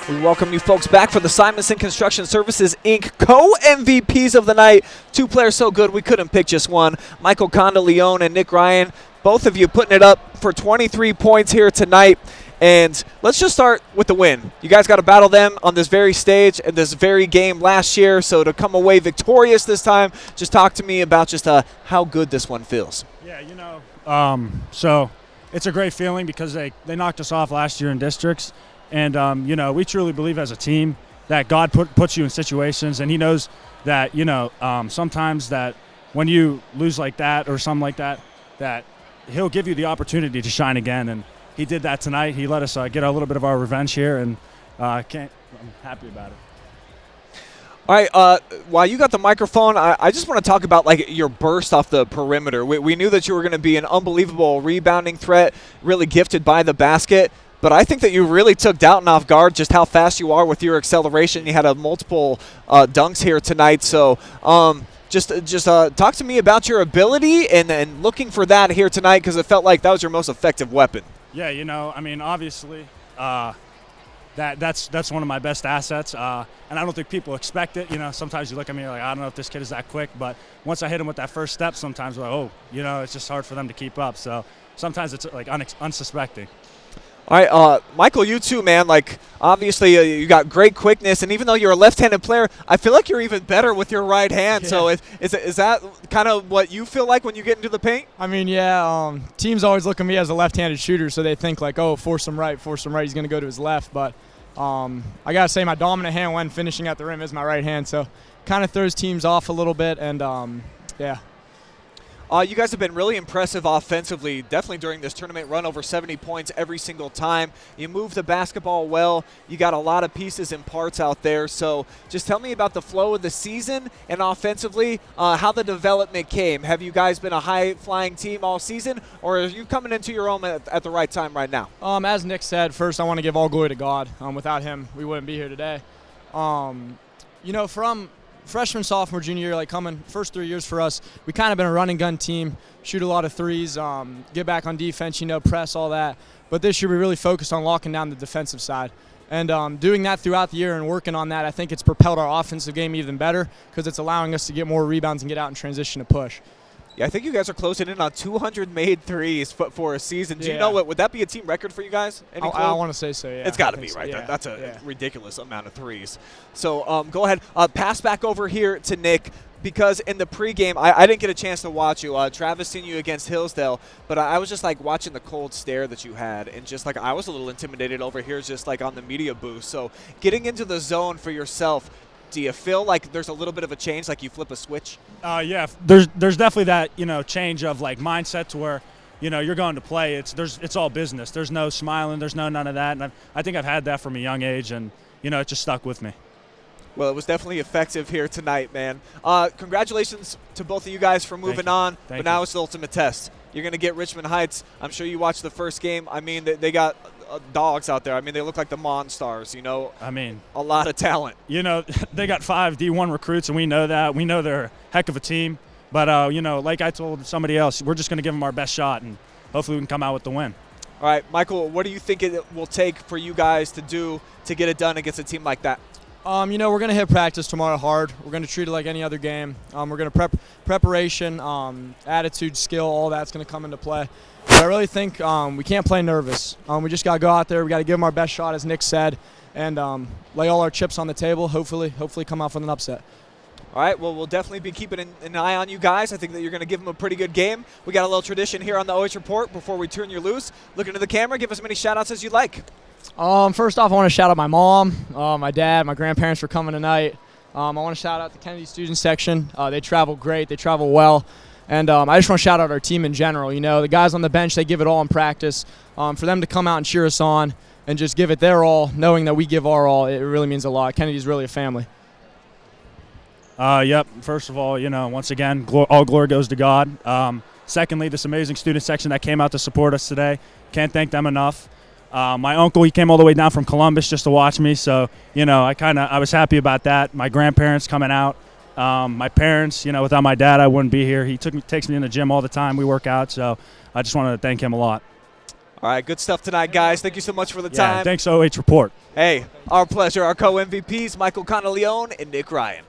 We welcome you folks back for the Simonson Construction Services, Inc. co-MVPs of the night. Two players so good we couldn't pick just one. Michael Condoleon and Nick Ryan, both of you putting it up for 23 points here tonight. And let's just start with the win. You guys got to battle them on this very stage and this very game last year. So to come away victorious this time, just talk to me about just how good this one feels. Yeah, so it's a great feeling because they knocked us off last year in districts. And, we truly believe as a team that God puts you in situations, and he knows that, sometimes that when you lose like that or something like that, that he'll give you the opportunity to shine again. And he did that tonight. He let us get a little bit of our revenge here, and I'm happy about it. All right, while you got the microphone, I just want to talk about your burst off the perimeter. We knew that you were going to be an unbelievable rebounding threat, really gifted by the basket. But I think that you really took Dalton off guard, just how fast you are with your acceleration. You had multiple dunks here tonight. So just talk to me about your ability and looking for that here tonight, because it felt like that was your most effective weapon. Yeah, obviously that's one of my best assets. And I don't think people expect it. Sometimes you look at me like, I don't know if this kid is that quick. But once I hit him with that first step, sometimes we're like, it's just hard for them to keep up. So sometimes it's unsuspecting. All right, Michael, you too, man. Obviously, you got great quickness, and even though you're a left-handed player, I feel like you're even better with your right hand. Yeah. So is that kind of what you feel like when you get into the paint? Teams always look at me as a left-handed shooter, so they think force him right, he's going to go to his left. But I got to say my dominant hand when finishing at the rim is my right hand, so kind of throws teams off a little bit, and yeah. You guys have been really impressive offensively, definitely during this tournament run, over 70 points every single time. You move the basketball well. You got a lot of pieces and parts out there. So just tell me about the flow of the season and offensively, how the development came. Have you guys been a high-flying team all season, or are you coming into your own at the right time right now? As Nick said, first I want to give all glory to God. Without him, we wouldn't be here today. From freshman, sophomore, junior year, coming first 3 years for us, we kind of been a run and gun team, shoot a lot of threes, get back on defense, press, all that. But this year we really focused on locking down the defensive side. And doing that throughout the year and working on that, I think it's propelled our offensive game even better because it's allowing us to get more rebounds and get out in transition to push. Yeah, I think you guys are closing in on 200 made threes for a season. Do you know what? Would that be a team record for you guys? I want to say so, yeah. It's got to be, right? So, yeah. That's a ridiculous amount of threes. So go ahead. Pass back over here to Nick, because in the pregame, I didn't get a chance to watch you. Travis seen you against Hillsdale, but I was just watching the cold stare that you had, and just I was a little intimidated over here just on the media booth. So getting into the zone for yourself, do you feel like there's a little bit of a change, like you flip a switch? Yeah, there's definitely that change of mindset to where you're going to play. It's all business. There's no smiling. There's none of that. And I think I've had that from a young age, and it just stuck with me. Well, it was definitely effective here tonight, man. Congratulations to both of you guys for moving on. But now it's the ultimate test. You're going to get Richmond Heights. I'm sure you watched the first game. They got dogs out there. They look like the Monstars, a lot of talent. They got 5 D1 recruits, and we know that. We know they're a heck of a team. But, like I told somebody else, we're just going to give them our best shot, and hopefully we can come out with the win. All right, Michael, what do you think it will take for you guys to do to get it done against a team like that? We're going to hit practice tomorrow hard. We're going to treat it like any other game. We're going to preparation, attitude, skill, all that's going to come into play. But I really think we can't play nervous. We just got to go out there. We got to give them our best shot, as Nick said, and lay all our chips on the table. Hopefully come out with an upset. All right, well, we'll definitely be keeping an eye on you guys. I think that you're going to give them a pretty good game. We got a little tradition here on the OH Report before we turn you loose. Look into the camera. Give us as many shout-outs as you'd like. First off, I want to shout out my mom, my dad, my grandparents for coming tonight. I want to shout out the Kennedy student section. They travel great. They travel well. And I just want to shout out our team in general. The guys on the bench, they give it all in practice. For them to come out and cheer us on and just give it their all, knowing that we give our all, it really means a lot. Kennedy's really a family. Yep. First of all, once again, all glory goes to God. Secondly, this amazing student section that came out to support us today. Can't thank them enough. My uncle, he came all the way down from Columbus just to watch me. So, I was happy about that. My grandparents coming out. My parents, without my dad, I wouldn't be here. He takes me in the gym all the time. We work out. So I just wanted to thank him a lot. All right, good stuff tonight, guys. Thank you so much for the Yeah, time. thanks, OH Report. Hey, our pleasure. Our co-MVPs, Michael Condoleon and Nick Ryan.